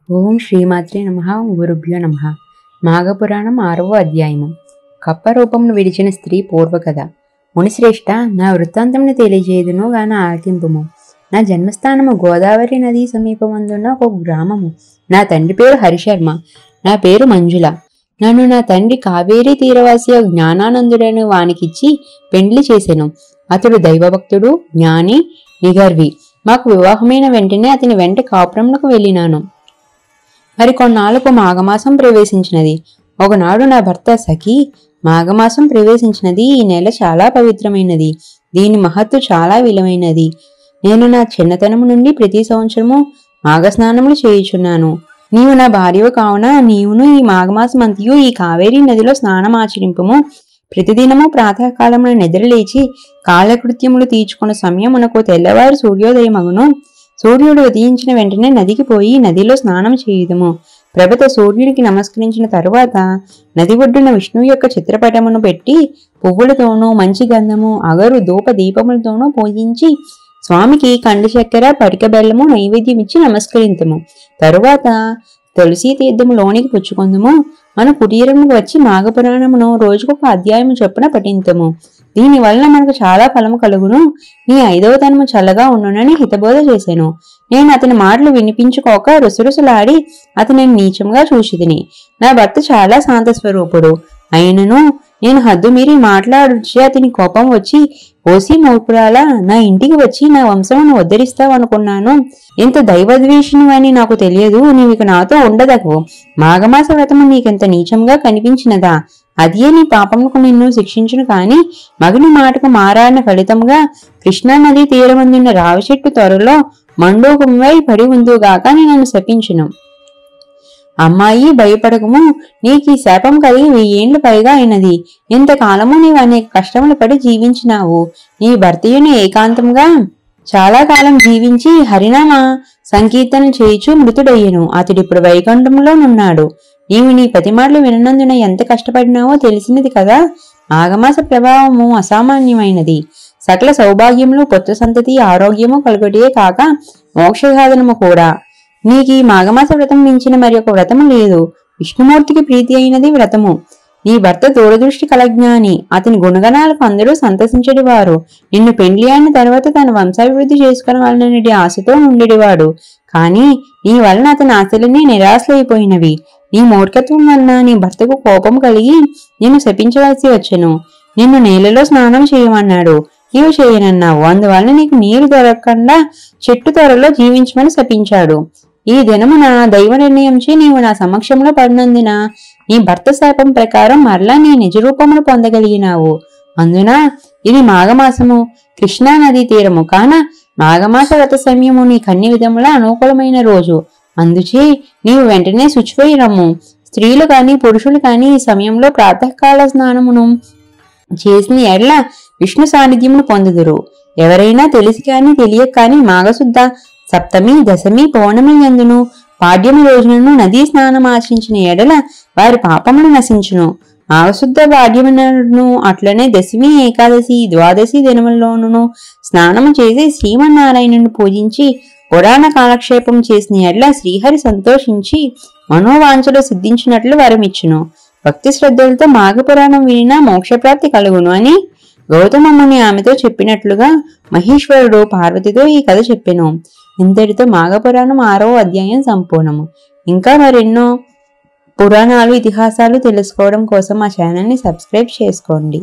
ఓం శ్రీమాత్రే నమః. గురుభ్యో నమః. మాఘపురాణం 6వ అధ్యాయము. కప్ప రూపమును విడిచిన స్త్రీ పూర్వకథ. మునిశ్రేష్ఠ, నా వృత్తాంతమును తెలియజేయుదును గాన ఆలకింపుము. నా జన్మస్థానము గోదావరి నదీ సమీపమందున్న ఒక గ్రామము. నా తండ్రి పేరు హరిశర్మ, నా పేరు మంజుల. నన్ను నా తండ్రి కావేరీ తీరవాసి జ్ఞానానందుడని వానికిచ్చి పెండ్లి చేసెను. అతడు దైవభక్తుడు, జ్ఞాని, నిగర్వి. మాకు వివాహమైన వెంటనే అతని వెంట కాపురమునకు వెళ్ళినాను. మరి కొన్నాళ్లకు మాఘమాసం ప్రవేశించినది. ఒకనాడు నా భర్త సఖి, మాఘమాసం ప్రవేశించినది, ఈ నెల చాలా పవిత్రమైనది, దీని మహత్తు చాలా విలువైనది. నేను నా చిన్నతనము నుండి ప్రతి సంవత్సరము మాఘస్నానములు చేయుచున్నాను. నీవు నా భార్యవు కావున నీవును ఈ మాఘమాసమంతయు ఈ కావేరీ నదిలో స్నానమాచరింపుము. ప్రతిదినము ప్రాతకాలమున నిద్రలేచి కాలకృత్యములు తీర్చుకున్న సమయమునకు తెల్లవారు సూర్యోదయమగును. సూర్యుడు ఉదయించిన వెంటనే నదికి పోయి నదిలో స్నానం చేయుదుము. ప్రభత సూర్యుడికి నమస్కరించిన తరువాత నది ఒడ్డున విష్ణువు యొక్క చిత్రపటమును పెట్టి పువ్వులతోనూ మంచి గంధము, అగరు, ధూప దీపములతోనూ పూజించి స్వామికి కండి చక్కెర, పటిక బెల్లము నైవేద్యం ఇచ్చి నమస్కరింతుము. తరువాత తులసి తీర్థము లోనికి పుచ్చుకుందుము. మన కుటీరముకు వచ్చి మాఘపురాణమును రోజుకొక అధ్యాయము చొప్పున పఠింతుము. దీని వలన మనకు చాలా ఫలము కలుగును. నీ 5వ తనము చల్లగా ఉండునని హితబోధ చేశాను. నేను అతని మాటలు వినిపించుకోక రుసరుసలాడి అతనిని నీచంగా చూసితిని. నా భర్త చాలా శాంత స్వరూపుడు అయినను నేను హద్దు మీరి మాట్లాడుచే అతని కోపం వచ్చి, ఓసి మూర్ఖురాలా, నా ఇంటికి వచ్చి నా వంశమును ఉద్ధరిస్తావనుకున్నాను. ఎంత దైవద్వేషిని అని నాకు తెలియదు. నీవిక నాతో ఉండదకు. మాఘమాస వ్రతము నీకెంత నీచంగా కనిపించినదా? అదే నీ పాపముకు నిన్ను శిక్షించును. కాని మగని మాటకు మారాడిన ఫలితముగా కృష్ణానది తీరమందున్న రావి చెట్టు త్వరలో మండోకమువై పడి ఉందుగాక నన్ను శపించును. అమ్మాయి, భయపడకము. నీకు ఈ శాపం కలిగి 1000 ఏండ్లు పైగా అయినది. ఇంతకాలము నీవు అనేక కష్టములు పడి జీవించినావు. నీ భర్తయుని ఏకాంతంగా చాలా కాలం జీవించి హరినామ సంకీర్తన చేయుచు మృతుడయ్యను. అతడిప్పుడు వైకుంఠములో నున్నాడు. నీవు నీ పతి మాటలు వినందున ఎంత కష్టపడినావో తెలిసినది కదా. మాఘమాస ప్రభావము అసామాన్యమైనది. సకల సౌభాగ్యములు, పుత్ర సంతతి, ఆరోగ్యము కలుగుటే కాక మోక్షసాధనము కూడా. నీకు ఈ మాఘమాస వ్రతం మించిన మరి ఒక వ్రతము లేదు. విష్ణుమూర్తికి ప్రీతి అయినది వ్రతము. నీ భర్త దూరదృష్టి కలజ్ఞాని. అతని గుణగణాలకు అందరూ సంతసించడివారు. నిన్ను పెండ్లి అయిన తర్వాత తన వంశాభివృద్ధి చేసుకునవలనని ఆశతో ఉండేవాడు. కాని నీ వలన అతని ఆశలన్నీ నిరాశలైపోయినవి. నీ మూర్ఖత్వం వలన నీ భర్తకు కోపం కలిగి నిన్ను శపించవలసి వచ్చెను. నిన్ను నీళ్ళలో స్నానం చేయమన్నాడు. నీవు చేయనన్నావు. అందువలన నీకు నీరు దొరకకుండా చెట్టు త్వరలో జీవించమని శపించాడు. ఈ దినమున దైవ నిర్ణయంచి నీవు నా సమక్షంలో పడినందున నీ భర్త శాపం ప్రకారం మరలా నీ నిజ రూపమును పొందగలిగినావు. అందున ఇది మాఘమాసము, కృష్ణా నదీ తీరము కాన మాఘమాస వ్రత సమయము నీకు అన్ని విధముల అనుకూలమైన రోజు. అందుచే నీవు వెంటనే శుచిపోయి రమ్ము. స్త్రీలు కాని పురుషులు కాని ఈ సమయంలో ప్రాతకాల స్నానమును చేసిన ఎడ్ల విష్ణు సాన్నిధ్యమును పొందుదురు. ఎవరైనా తెలిసి కాని తెలియక కాని మాఘశుద్ధ సప్తమి, దశమి, పౌర్ణమి యందును పాడ్యమి రోజులను నదీ స్నానం ఆచరించిన ఎడల వారి పాపములు నశించును. మాఘశుద్ధ పాడ్యమును అట్లనే దశమి, ఏకాదశి, ద్వాదశి దినముల్లోనూ స్నానము చేసి శ్రీమన్నారాయణుని పూజించి పురాణ కాలక్షేపం చేసిన ఎడల శ్రీహరి సంతోషించి మనోవాంఛలు సిద్ధించినట్లు వరమిచ్చును. భక్తి శ్రద్ధలతో మాఘపురాణం వినినా మోక్షప్రాప్తి కలుగును అని గౌతమముని ఆమెతో చెప్పినట్లుగా మహేశ్వరుడు పార్వతితో ఈ కథ చెప్పెను. ఇంతటితో మాఘపురాణం 6వ అధ్యాయం సంపూర్ణము. ఇంకా మరెన్నో పురాణాలు, ఇతిహాసాలు తెలుసుకోవడం కోసం మా ఛానల్ని సబ్స్క్రైబ్ చేసుకోండి.